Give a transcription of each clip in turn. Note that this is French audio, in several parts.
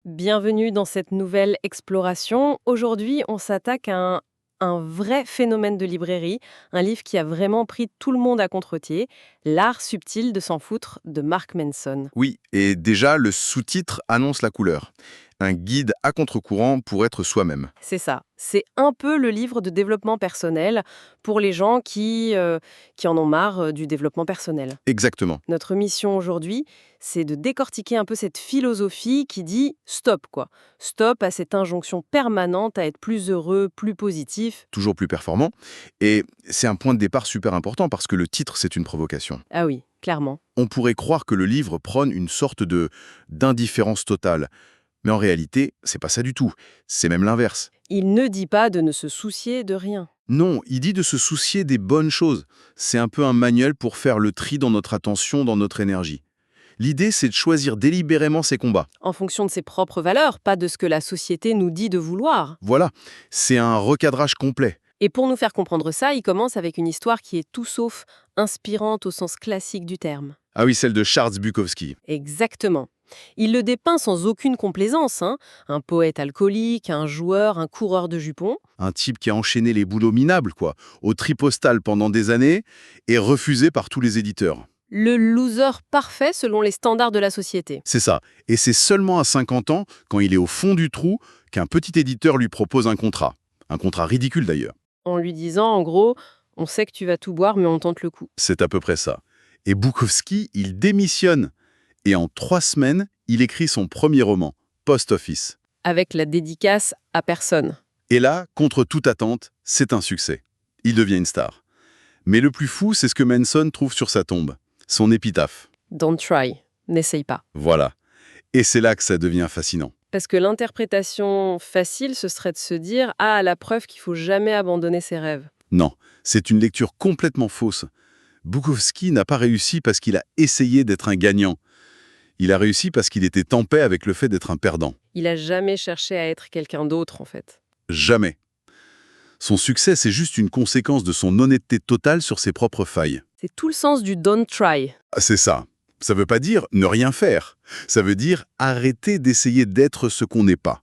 Bienvenue dans cette nouvelle exploration. Aujourd'hui, on s'attaque à un vrai phénomène de librairie, un livre qui a vraiment pris tout le monde à contre-pied, L'art subtil de s'en foutre de Mark Manson. Oui, et déjà, le sous-titre annonce la couleur. Un guide à contre-courant pour être soi-même. C'est ça. C'est un peu le livre de développement personnel pour les gens qui en ont marre du développement personnel. Exactement. Notre mission aujourd'hui, c'est de décortiquer un peu cette philosophie qui dit stop, quoi. Stop à cette injonction permanente à être plus heureux, plus positif. Toujours plus performant. Et c'est un point de départ super important parce que le titre, c'est une provocation. Ah oui, clairement. On pourrait croire que le livre prône une sorte d'indifférence totale. Mais en réalité, c'est pas ça du tout. C'est même l'inverse. Il ne dit pas de ne se soucier de rien. Non, il dit de se soucier des bonnes choses. C'est un peu un manuel pour faire le tri dans notre attention, dans notre énergie. L'idée, c'est de choisir délibérément ses combats. En fonction de ses propres valeurs, pas de ce que la société nous dit de vouloir. Voilà, c'est un recadrage complet. Et pour nous faire comprendre ça, il commence avec une histoire qui est tout sauf inspirante au sens classique du terme. Ah oui, celle de Charles Bukowski. Exactement. Il le dépeint sans aucune complaisance, hein. Un poète alcoolique, un joueur, un coureur de jupons. Un type qui a enchaîné les boulots minables, quoi, au tri postal pendant des années et refusé par tous les éditeurs. Le loser parfait selon les standards de la société. C'est ça. Et c'est seulement à 50 ans, quand il est au fond du trou, qu'un petit éditeur lui propose un contrat. Un contrat ridicule d'ailleurs. En lui disant, en gros, on sait que tu vas tout boire, mais on tente le coup. C'est à peu près ça. Et Bukowski, il démissionne. Et en 3 semaines, il écrit son premier roman, Post Office. Avec la dédicace à personne. Et là, contre toute attente, c'est un succès. Il devient une star. Mais le plus fou, c'est ce que Manson trouve sur sa tombe. Son épitaphe. Don't try. N'essaye pas. Voilà. Et c'est là que ça devient fascinant. Parce que l'interprétation facile, ce serait de se dire « Ah, la preuve qu'il faut jamais abandonner ses rêves. Non, c'est une lecture complètement fausse. Bukowski n'a pas réussi parce qu'il a essayé d'être un gagnant. Il a réussi parce qu'il était en paix avec le fait d'être un perdant. » Il a jamais cherché à être quelqu'un d'autre, en fait. Jamais. Son succès, c'est juste une conséquence de son honnêteté totale sur ses propres failles. C'est tout le sens du « don't try Ah, c'est ça. Ça veut pas dire ne rien faire. Ça veut dire arrêter d'essayer d'être ce qu'on n'est pas.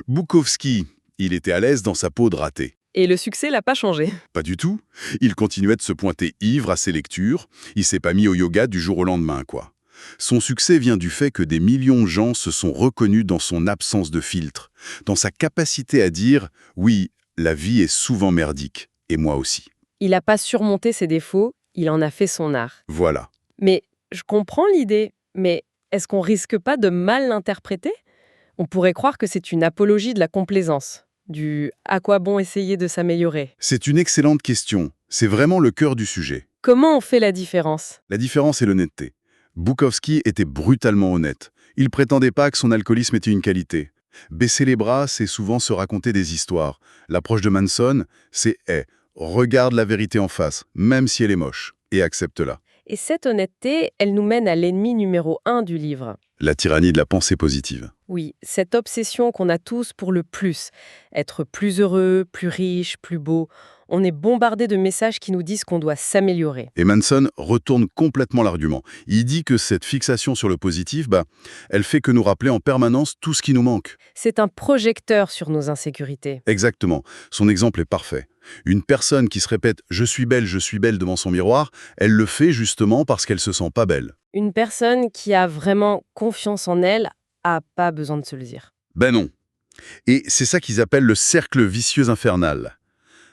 Bukowski, il était à l'aise dans sa peau de raté. ». Et le succès l'a pas changé. Pas du tout. Il continuait de se pointer ivre à ses lectures. Il s'est pas mis au yoga du jour au lendemain, quoi. Son succès vient du fait que des millions de gens se sont reconnus dans son absence de filtre, dans sa capacité à dire « Oui, la vie est souvent merdique, et moi aussi. Il n'a pas surmonté ses défauts, il en a fait son art. » Voilà. Mais je comprends l'idée, mais est-ce qu'on risque pas de mal l'interpréter? On pourrait croire que c'est une apologie de la complaisance, du « à quoi bon essayer de s'améliorer ?» C'est une excellente question. C'est vraiment le cœur du sujet. Comment on fait la différence? La différence est l'honnêteté. Bukowski était brutalement honnête. Il prétendait pas que son alcoolisme était une qualité. Baisser les bras, c'est souvent se raconter des histoires. L'approche de Manson, c'est « regarde la vérité en face, même si elle est moche, et accepte-la ». Et cette honnêteté, elle nous mène à l'ennemi numéro 1 du livre. La tyrannie de la pensée positive. Oui, cette obsession qu'on a tous pour le plus. Être plus heureux, plus riche, plus beau. On est bombardé de messages qui nous disent qu'on doit s'améliorer. Et Manson retourne complètement l'argument. Il dit que cette fixation sur le positif, elle fait que nous rappeler en permanence tout ce qui nous manque. C'est un projecteur sur nos insécurités. Exactement. Son exemple est parfait. Une personne qui se répète « je suis belle » devant son miroir, elle le fait justement parce qu'elle se sent pas belle. Une personne qui a vraiment confiance en elle a pas besoin de se le dire. Ben non. Et c'est ça qu'ils appellent le cercle vicieux infernal.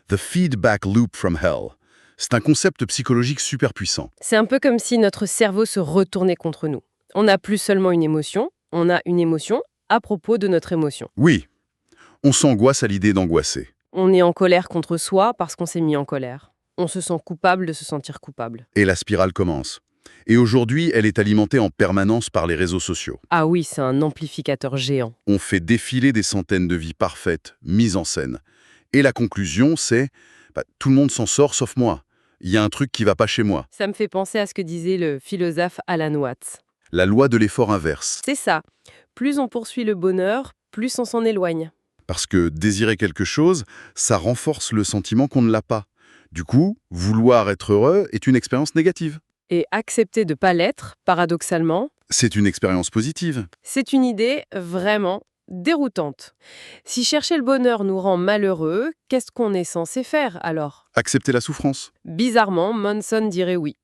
The feedback loop from hell. C'est un concept psychologique super puissant. C'est un peu comme si notre cerveau se retournait contre nous. On n'a plus seulement une émotion, on a une émotion à propos de notre émotion. Oui, on s'angoisse à l'idée d'angoisser. On est en colère contre soi parce qu'on s'est mis en colère. On se sent coupable de se sentir coupable. Et la spirale commence. Et aujourd'hui, elle est alimentée en permanence par les réseaux sociaux. Ah oui, c'est un amplificateur géant. On fait défiler des centaines de vies parfaites, mises en scène. Et la conclusion, c'est tout le monde s'en sort sauf moi. Il y a un truc qui va pas chez moi. Ça me fait penser à ce que disait le philosophe Alan Watts. La loi de l'effort inverse. C'est ça. Plus on poursuit le bonheur, plus on s'en éloigne. Parce que désirer quelque chose, ça renforce le sentiment qu'on ne l'a pas. Du coup, vouloir être heureux est une expérience négative. Et accepter de pas l'être, paradoxalement, C'est une expérience positive. C'est une idée vraiment déroutante. Si chercher le bonheur nous rend malheureux, qu'est-ce qu'on est censé faire alors? Accepter la souffrance. Bizarrement, Manson dirait oui.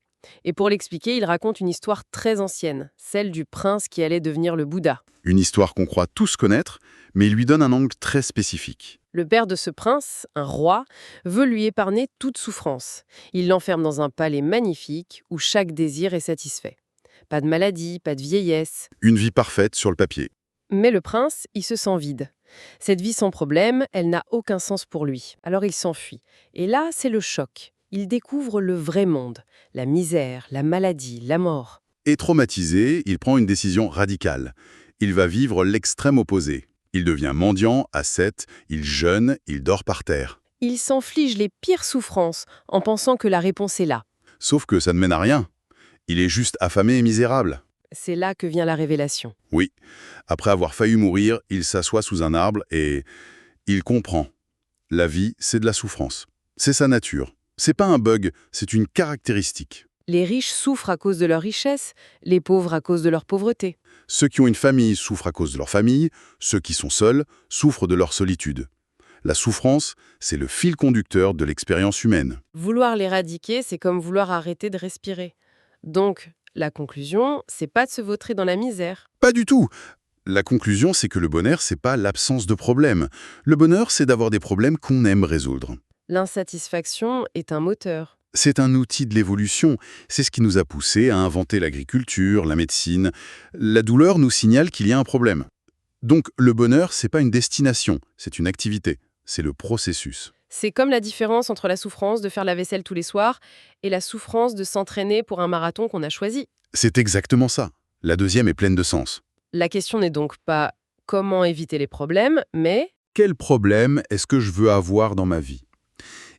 Et pour l'expliquer, il raconte une histoire très ancienne, celle du prince qui allait devenir le Bouddha. Une histoire qu'on croit tous connaître, mais il lui donne un angle très spécifique. Le père de ce prince, un roi, veut lui épargner toute souffrance. Il l'enferme dans un palais magnifique où chaque désir est satisfait. Pas de maladie, pas de vieillesse. Une vie parfaite sur le papier. Mais le prince, il se sent vide. Cette vie sans problème, elle n'a aucun sens pour lui. Alors il s'enfuit. Et là, c'est le choc. Il découvre le vrai monde. La misère, la maladie, la mort. Et traumatisé, il prend une décision radicale. Il va vivre l'extrême opposé. Il devient mendiant, ascète, il jeûne, il dort par terre. Il s'inflige les pires souffrances en pensant que la réponse est là. Sauf que ça ne mène à rien. Il est juste affamé et misérable. C'est là que vient la révélation. Oui, après avoir failli mourir, il s'assoit sous un arbre et il comprend. La vie, c'est de la souffrance. C'est sa nature. C'est pas un bug, c'est une caractéristique. Les riches souffrent à cause de leur richesse, les pauvres à cause de leur pauvreté. Ceux qui ont une famille souffrent à cause de leur famille, ceux qui sont seuls souffrent de leur solitude. La souffrance, c'est le fil conducteur de l'expérience humaine. Vouloir l'éradiquer, c'est comme vouloir arrêter de respirer. Donc, la conclusion, c'est pas de se vautrer dans la misère. Pas du tout. La conclusion, c'est que le bonheur, c'est pas l'absence de problèmes. Le bonheur, c'est d'avoir des problèmes qu'on aime résoudre. L'insatisfaction est un moteur. C'est un outil de l'évolution. C'est ce qui nous a poussés à inventer l'agriculture, la médecine. La douleur nous signale qu'il y a un problème. Donc, le bonheur, c'est pas une destination, c'est une activité. C'est le processus. C'est comme la différence entre la souffrance de faire la vaisselle tous les soirs et la souffrance de s'entraîner pour un marathon qu'on a choisi. C'est exactement ça. La deuxième est pleine de sens. La question n'est donc pas comment éviter les problèmes, mais Quel problème est-ce que je veux avoir dans ma vie?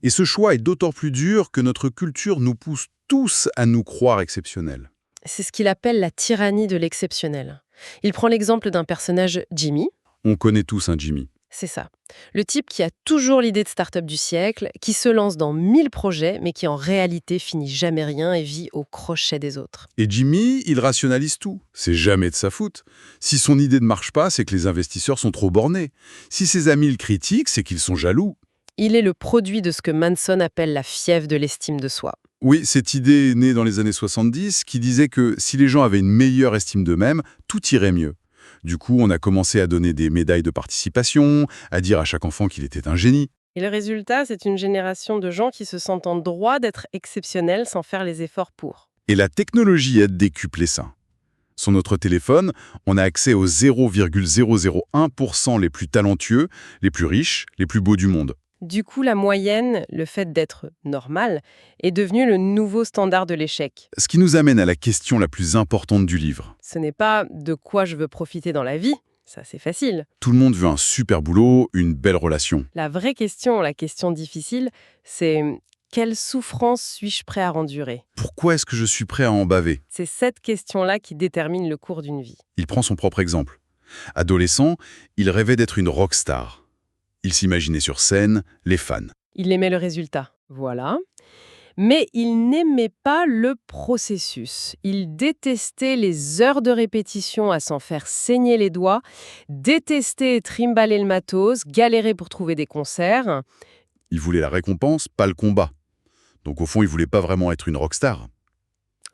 Et ce choix est d'autant plus dur que notre culture nous pousse tous à nous croire exceptionnels. c'est ce qu'il appelle la tyrannie de l'exceptionnel. Il prend l'exemple d'un personnage, Jimmy. On connaît tous un Jimmy. C'est ça. Le type qui a toujours l'idée de start-up du siècle, qui se lance dans 1000 projets, mais qui en réalité finit jamais rien et vit au crochet des autres. Et Jimmy, il rationalise tout. C'est jamais de sa faute. Si son idée ne marche pas, c'est que les investisseurs sont trop bornés. Si ses amis le critiquent, c'est qu'ils sont jaloux. Il est le produit de ce que Manson appelle la fièvre de l'estime de soi. Oui, cette idée est née dans les années 70 qui disait que si les gens avaient une meilleure estime d'eux-mêmes, tout irait mieux. Du coup, on a commencé à donner des médailles de participation, à dire à chaque enfant qu'il était un génie. Et le résultat, c'est une génération de gens qui se sentent en droit d'être exceptionnels sans faire les efforts pour. Et la technologie aide décupler ça. Sur notre téléphone, on a accès aux 0,001% les plus talentueux, les plus riches, les plus beaux du monde. Du coup, la moyenne, le fait d'être normal, est devenu le nouveau standard de l'échec. Ce qui nous amène à la question la plus importante du livre. Ce n'est pas de quoi je veux profiter dans la vie, ça c'est facile. Tout le monde veut un super boulot, une belle relation. La vraie question, la question difficile, c'est quelle souffrance suis-je prêt à endurer? Pourquoi est-ce que je suis prêt à en baver? C'est cette question-là qui détermine le cours d'une vie. Il prend son propre exemple. Adolescent, il rêvait d'être une rockstar. Il s'imaginait sur scène, les fans. Il aimait le résultat, voilà. Mais il n'aimait pas le processus. Il détestait les heures de répétition à s'en faire saigner les doigts, détestait trimballer le matos, galérer pour trouver des concerts. Il voulait la récompense, pas le combat. Donc au fond, il voulait pas vraiment être une rockstar.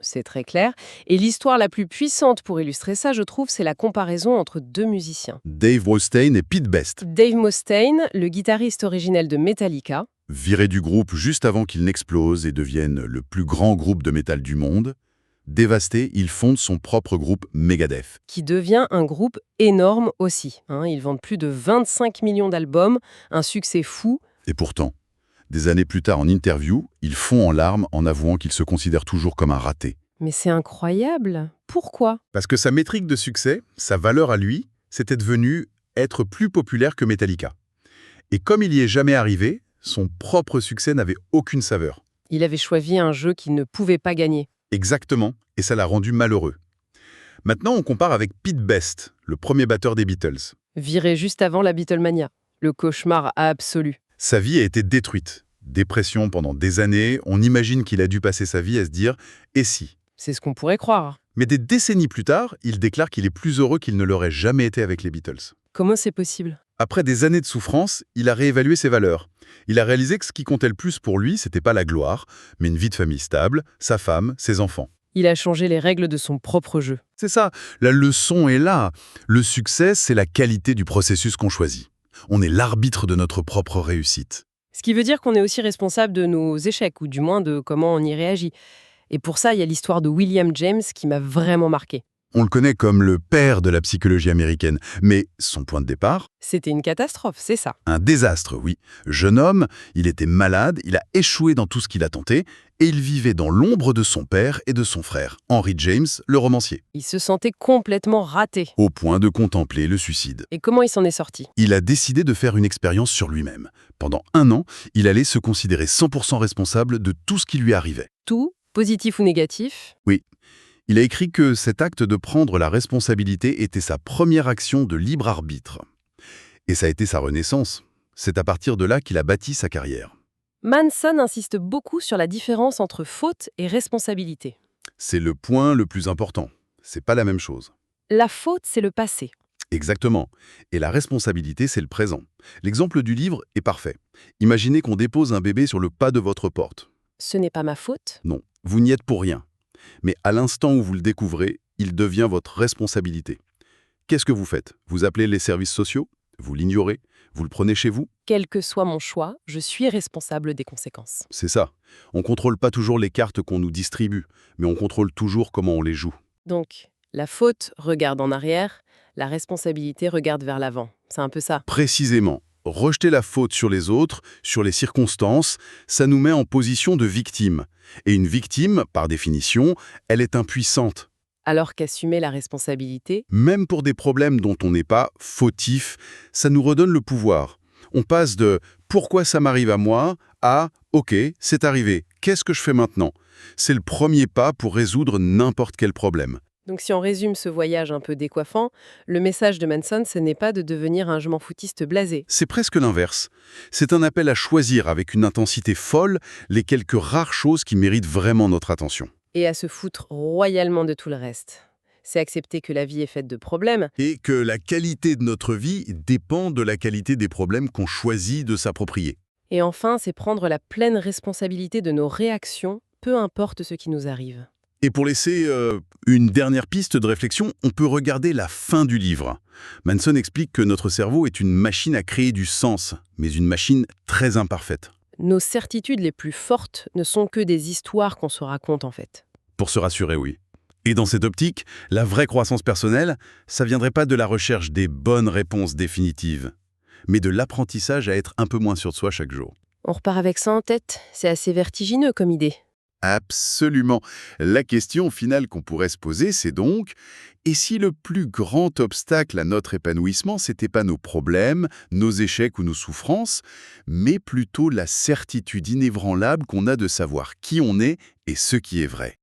C'est très clair. Et l'histoire la plus puissante pour illustrer ça, je trouve, c'est la comparaison entre deux musiciens. Dave Mustaine et Pete Best, Dave Mustaine, le guitariste originel de Metallica, virés du groupe juste avant qu'il n'explose et devienne le plus grand groupe de métal du monde, dévasté, il fonde son propre groupe Megadeth. qui devient un groupe énorme aussi. Ils vendent plus de 25 millions d'albums, un succès fou. Et pourtant, des années plus tard en interview, il fond en larmes en avouant qu'il se considère toujours comme un raté. Mais c'est incroyable. Pourquoi? Parce que sa métrique de succès, sa valeur à lui, c'était devenu être plus populaire que Metallica. Et comme il y est jamais arrivé, son propre succès n'avait aucune saveur. Il avait choisi un jeu qu'il ne pouvait pas gagner. Exactement, et ça l'a rendu malheureux. Maintenant, on compare avec Pete Best, le premier batteur des Beatles. Viré juste avant la Beatlemania. Le cauchemar absolu. Sa vie a été détruite. Dépression pendant des années, on imagine qu'il a dû passer sa vie à se dire « et si ?» C'est ce qu'on pourrait croire. Mais des décennies plus tard, il déclare qu'il est plus heureux qu'il ne l'aurait jamais été avec les Beatles. Comment c'est possible? Après des années de souffrance, il a réévalué ses valeurs. Il a réalisé que ce qui comptait le plus pour lui, c'était pas la gloire, mais une vie de famille stable, sa femme, ses enfants. Il a changé les règles de son propre jeu. C'est ça, la leçon est là. Le succès, c'est la qualité du processus qu'on choisit. On est l'arbitre de notre propre réussite. Ce qui veut dire qu'on est aussi responsable de nos échecs, ou du moins de comment on y réagit. Et pour ça, il y a l'histoire de William James qui m'a vraiment marqué. On le connaît comme le père de la psychologie américaine, mais son point de départ, C'était une catastrophe, c'est ça. un désastre, oui. Jeune homme, il était malade, il a échoué dans tout ce qu'il a tenté, et il vivait dans l'ombre de son père et de son frère, Henry James, le romancier, Il se sentait complètement raté. au point de contempler le suicide. Et comment il s'en est sorti? Il a décidé de faire une expérience sur lui-même. Pendant 1 an, il allait se considérer 100% responsable de tout ce qui lui arrivait. Tout, positif ou négatif? Oui. Il a écrit que cet acte de prendre la responsabilité était sa première action de libre arbitre. Et ça a été sa renaissance. C'est à partir de là qu'il a bâti sa carrière. Manson insiste beaucoup sur la différence entre faute et responsabilité. C'est le point le plus important. C'est pas la même chose. La faute, c'est le passé. Exactement. Et la responsabilité, c'est le présent. L'exemple du livre est parfait. Imaginez qu'on dépose un bébé sur le pas de votre porte. Ce n'est pas ma faute. Non, vous n'y êtes pour rien. Mais à l'instant où vous le découvrez, il devient votre responsabilité. Qu'est-ce que vous faites? Vous appelez les services sociaux? Vous l'ignorez? Vous le prenez chez vous? Quel que soit mon choix, je suis responsable des conséquences. C'est ça. On contrôle pas toujours les cartes qu'on nous distribue, mais on contrôle toujours comment on les joue. Donc, la faute regarde en arrière, la responsabilité regarde vers l'avant. C'est un peu ça. Précisément. Rejeter la faute sur les autres, sur les circonstances, ça nous met en position de victime. Et une victime, par définition, elle est impuissante. Alors qu'assumer la responsabilité, Même pour des problèmes dont on n'est pas fautif, ça nous redonne le pouvoir. On passe de « pourquoi ça m'arrive à moi ?» à « ok, c'est arrivé, qu'est-ce que je fais maintenant ?» C'est le premier pas pour résoudre n'importe quel problème. donc si on résume ce voyage un peu décoiffant, le message de Manson, ce n'est pas de devenir un je m'en foutiste blasé. C'est presque l'inverse. C'est un appel à choisir avec une intensité folle les quelques rares choses qui méritent vraiment notre attention. Et à se foutre royalement de tout le reste. C'est accepter que la vie est faite de problèmes, Et que la qualité de notre vie dépend de la qualité des problèmes qu'on choisit de s'approprier. et enfin, c'est prendre la pleine responsabilité de nos réactions, peu importe ce qui nous arrive. Et pour laisser une dernière piste de réflexion, on peut regarder la fin du livre. Manson explique que notre cerveau est une machine à créer du sens, mais une machine très imparfaite. Nos certitudes les plus fortes ne sont que des histoires qu'on se raconte en fait. Pour se rassurer, oui. Et dans cette optique, la vraie croissance personnelle, ça viendrait pas de la recherche des bonnes réponses définitives, mais de l'apprentissage à être un peu moins sûr de soi chaque jour. On repart avec ça en tête, c'est assez vertigineux comme idée. Absolument. La question finale qu'on pourrait se poser, c'est donc, et si le plus grand obstacle à notre épanouissement, c'était pas nos problèmes, nos échecs ou nos souffrances, mais plutôt la certitude inébranlable qu'on a de savoir qui on est et ce qui est vrai?